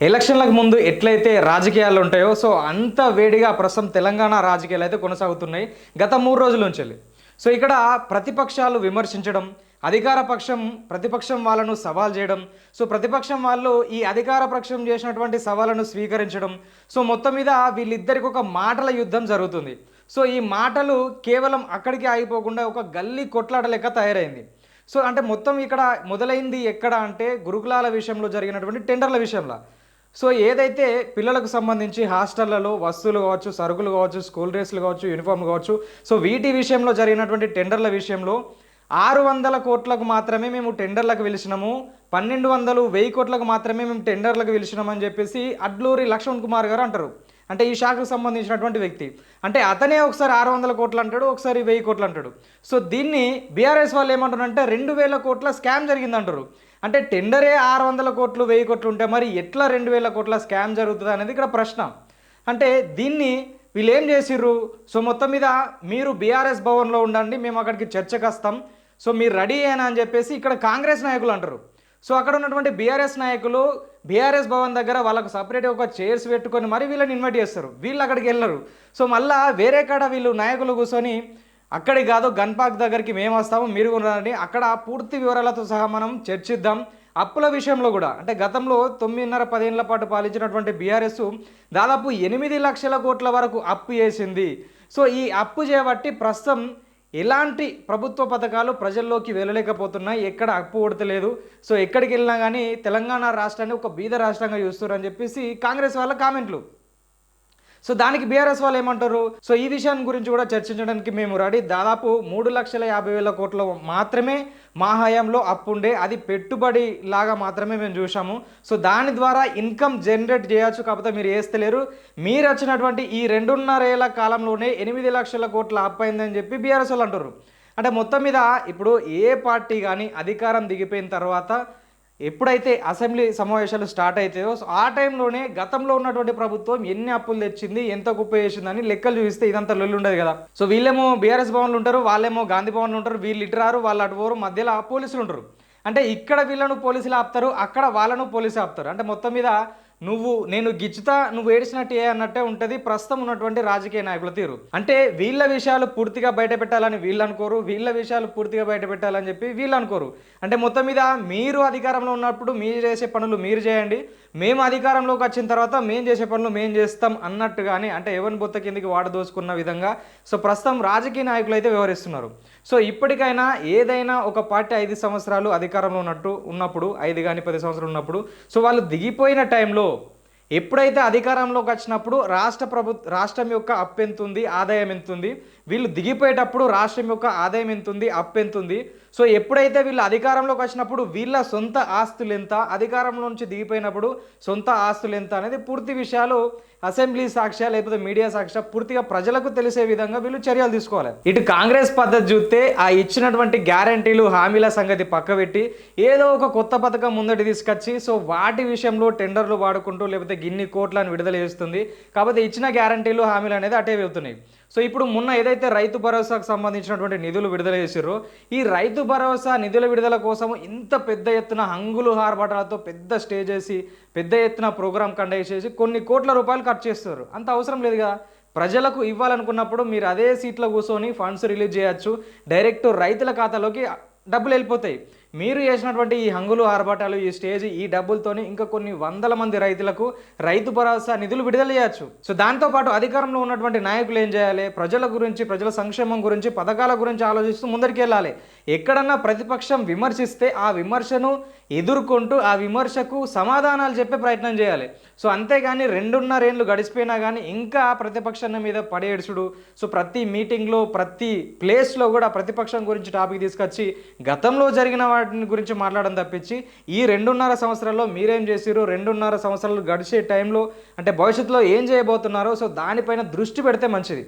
ఎలక్షన్లకు ముందు ఎట్లయితే రాజకీయాలు ఉంటాయో అంత వేడిగా ప్రస్తుతం తెలంగాణ రాజకీయాలు అయితే కొనసాగుతున్నాయి గత 3 రోజుల నుంచి. ఇక్కడ ప్రతిపక్షాలు విమర్శించడం, ప్రతిపక్షం వాళ్ళను సవాల్ చేయడం, ప్రతిపక్షం వాళ్ళు ఈ అధికార పక్షం చేసినటువంటి సవాళ్ళను స్వీకరించడం, మొత్తం మీద వీళ్ళిద్దరికి ఒక మాటల యుద్ధం జరుగుతుంది. ఈ మాటలు కేవలం అక్కడికి ఆగిపోకుండా ఒక గల్లీ కొట్లాట లెక్క తయారైంది. అంటే మొత్తం ఇక్కడ మొదలైంది ఎక్కడ అంటే గురుకులాల విషయంలో జరిగినటువంటి టెండర్ల విషయంలో. ఏదైతే పిల్లలకు సంబంధించి హాస్టళ్లలో వస్తువులు కావచ్చు, సరుకులు కావచ్చు, స్కూల్ డ్రెస్లు కావచ్చు, యూనిఫామ్ కావచ్చు, వీటి విషయంలో జరిగినటువంటి టెండర్ల విషయంలో 600 కోట్లకు మాత్రమే మేము టెండర్లకు పిలిచినాము, 1200, 1000 కోట్లకు మాత్రమే మేము టెండర్లకు పిలిచినామని చెప్పేసి అడ్లూరి లక్ష్మణ్ కుమార్ గారు అంటారు. అంటే ఈ శాఖకు సంబంధించినటువంటి వ్యక్తి. అంటే అతనే ఒకసారి 600 కోట్లు అంటాడు, ఒకసారి 1000 కోట్లు అంటాడు. దీన్ని బీఆర్ఎస్ వాళ్ళు ఏమంటారంటే 2000 కోట్ల స్కామ్ జరిగిందంటారు. అంటే టెండరే 600 కోట్లు 1000 కోట్లు ఉంటే మరి ఎట్లా 2000 కోట్ల స్కామ్ జరుగుతుంది అనేది ఇక్కడ ప్రశ్న. అంటే దీన్ని వీళ్ళు ఏం చేసిర్రు? మొత్తం మీద మీరు బీఆర్ఎస్ భవన్లో ఉండండి, మేము అక్కడికి చర్చకు వస్తాం, మీరు రెడీ అయినా అని చెప్పేసి ఇక్కడ కాంగ్రెస్ నాయకులు అంటారు. అక్కడ ఉన్నటువంటి బీఆర్ఎస్ నాయకులు బీఆర్ఎస్ భవన్ దగ్గర వాళ్ళకు సపరేట్గా ఒక చైర్స్ పెట్టుకొని మరి వీళ్ళని ఇన్వైట్ చేస్తారు. వీళ్ళు అక్కడికి వెళ్ళరు. మళ్ళీ వేరే కాడ వీళ్ళు నాయకులు కూర్చొని అక్కడికి కాదు గన్పాక్ దగ్గరికి మేము వస్తాము, మీరు ఉన్నారని అక్కడ పూర్తి వివరాలతో సహా మనం చర్చిద్దాం. అప్పుల విషయంలో కూడా అంటే గతంలో 9.5-10 ఏళ్ల పాటు పాలించినటువంటి బీఆర్ఎస్ దాదాపు 8 లక్షల కోట్ల వరకు అప్పు చేసింది. ఈ అప్పు చేయబట్టి ప్రస్తుతం ఎలాంటి ప్రభుత్వ పథకాలు ప్రజల్లోకి వెళ్ళలేకపోతున్నాయి, ఎక్కడ అప్పు కొడతలేదు. ఎక్కడికి వెళ్ళినా కానీ తెలంగాణ రాష్ట్రాన్ని ఒక బీద రాష్ట్రంగా చూస్తారని చెప్పేసి కాంగ్రెస్ వాళ్ళ కామెంట్లు. దానికి బీఆర్ఎస్ వాళ్ళు ఏమంటారు? ఈ విషయాన్ని గురించి కూడా చర్చించడానికి మేము రెడీ. దాదాపు 3,50,000 కోట్ల మాత్రమే మా హయాంలో అప్పు ఉండే, అది పెట్టుబడి లాగా మాత్రమే మేము చూసాము. దాని ద్వారా ఇన్కమ్ జనరేట్ చేయొచ్చు, కాకపోతే మీరు వేస్తలేరు. మీరు వచ్చినటువంటి ఈ 2.5 ఏళ్ల కాలంలోనే 8 లక్షల కోట్ల అప్పు అయిందని చెప్పి బీఆర్ఎస్ వాళ్ళు అంటారు. అంటే మొత్తం మీద ఇప్పుడు ఏ పార్టీ కానీ అధికారం దిగిపోయిన తర్వాత ఎప్పుడైతే అసెంబ్లీ సమావేశాలు స్టార్ట్ అవుతాయో ఆ టైంలోనే గతంలో ఉన్నటువంటి ప్రభుత్వం ఎన్ని అప్పులు తెచ్చింది, ఎంత కుప్ప చేసిందని లెక్కలు చూపిస్తే ఇదంతా లొల్లి ఉండదు కదా. వీళ్ళేమో బీఆర్ఎస్ భవన్లు ఉంటారు, వాళ్ళేమో గాంధీ భవన్లు ఉంటారు, వీళ్ళు ఇటు రారు, వాళ్ళు అటు పోరు, మధ్యలో పోలీసులు ఉంటారు. అంటే ఇక్కడ వీళ్ళను పోలీసులు ఆపుతారు, అక్కడ వాళ్ళను పోలీసులు ఆపుతారు. అంటే మొత్తం మీద నేను గిచ్చుతా, నువ్వు ఏడిచినట్టు ఏ అన్నట్టే ఉంటుంది ప్రస్తుతం ఉన్నటువంటి రాజకీయ నాయకుల తీరు. అంటే వీళ్ళ విషయాలు పూర్తిగా బయట పెట్టాలని వీళ్ళు అనుకోరు, వీళ్ళ విషయాలు పూర్తిగా బయట పెట్టాలని చెప్పి వీళ్ళు అనుకోరు. అంటే మొత్తం మీద మీరు అధికారంలో ఉన్నప్పుడు మీరు చేసే పనులు మీరు చేయండి, మేము అధికారంలోకి వచ్చిన తర్వాత మేము చేసే పనులు మేము చేస్తాం అన్నట్టుగానే, అంటే ఎవరిని బొత్త కిందికి వాడదోసుకున్న విధంగా ప్రస్తుతం రాజకీయ నాయకులు అయితే వ్యవహరిస్తున్నారు. ఇప్పటికైనా ఏదైనా ఒక పార్టీ 5 సంవత్సరాలు అధికారంలో ఉన్నప్పుడు 5 కానీ 10 సంవత్సరాలు ఉన్నప్పుడు వాళ్ళు దిగిపోయిన టైంలో ఎప్పుడైతే అధికారంలోకి వచ్చినప్పుడు రాష్ట్రం యొక్క అప్పు ఎంత ఉంది, ఆదాయం ఎంత ఉంది, వీళ్ళు దిగిపోయేటప్పుడు రాష్ట్రం యొక్క ఆదాయం ఎంత ఉంది, అప్పు ఎంత ఉంది. ఎప్పుడైతే వీళ్ళు అధికారంలోకి వచ్చినప్పుడు వీళ్ళ సొంత ఆస్తులు ఎంత, అధికారంలో నుంచి దిగిపోయినప్పుడు సొంత ఆస్తులు ఎంత అనేది పూర్తి విషయాలు అసెంబ్లీ సాక్ష్య లేకపోతే మీడియా సాక్ష్య పూర్తిగా ప్రజలకు తెలిసే విధంగా వీళ్ళు చర్యలు తీసుకోవాలి. ఇటు కాంగ్రెస్ పద్ధతి చూస్తే ఆ ఇచ్చినటువంటి గ్యారంటీలు హామీల సంగతి పక్కబెట్టి ఏదో ఒక కొత్త పథకం ముందటి తీసుకొచ్చి వాటి విషయంలో టెండర్లు వాడుకుంటూ లేకపోతే గిన్ని కోట్లను విడుదల చేస్తుంది. కాకపోతే ఇచ్చిన గ్యారంటీలు హామీలు అనేది అటే వెళ్తున్నాయి. ఇప్పుడు మొన్న ఏదైతే రైతు భరోసాకు సంబంధించినటువంటి నిధులు విడుదల చేసిర్రో ఈ రైతు భరోసా నిధుల విడుదల కోసం ఇంత పెద్ద ఎత్తున హంగులు హార్బాటాలతో పెద్ద స్టేజ్ వేసి పెద్ద ఎత్తున ప్రోగ్రామ్ కండక్ట్ చేసి కొన్ని కోట్ల రూపాయలు ఖర్చు చేస్తారు. అంత అవసరం లేదుగా. ప్రజలకు ఇవ్వాలనుకున్నప్పుడు మీరు అదే సీట్లో కూర్చొని ఫండ్స్ రిలీజ్ చేయొచ్చు, డైరెక్ట్ రైతుల ఖాతాలోకి డబ్బులు వెళ్ళిపోతాయి. మీరు చేసినటువంటి ఈ హంగులు ఆర్భాటాలు, ఈ స్టేజ్, ఈ డబ్బులతోని ఇంకా కొన్ని 100 మంది రైతులకు రైతు భరోసా నిధులు విడుదల చేయొచ్చు. దాంతోపాటు అధికారంలో ఉన్నటువంటి నాయకులు ఏం చేయాలి? ప్రజల గురించి, ప్రజల సంక్షేమం గురించి, పథకాల గురించి ఆలోచిస్తూ ముందరికి వెళ్ళాలి. ఎక్కడన్నా ప్రతిపక్షం విమర్శిస్తే ఆ విమర్శను ఎదుర్కొంటూ ఆ విమర్శకు సమాధానాలు చెప్పే ప్రయత్నం చేయాలి. అంతేగాని 2.5 ఏళ్ళు గడిచిపోయినా కానీ ఇంకా ప్రతిపక్షం మీద పడేడుచుడు, ప్రతి మీటింగ్లో ప్రతి ప్లేస్లో కూడా ప్రతిపక్షం గురించి టాపిక్ తీసుకొచ్చి గతంలో జరిగిన వాటిని గురించి మాట్లాడడం తప్పించి ఈ 2.5 సంవత్సరాల్లో మీరేం చేసిరు, 2.5 సంవత్సరాలు గడిచే టైంలో అంటే భవిష్యత్తులో ఏం చేయబోతున్నారో దానిపైన దృష్టి పెడితే మంచిది.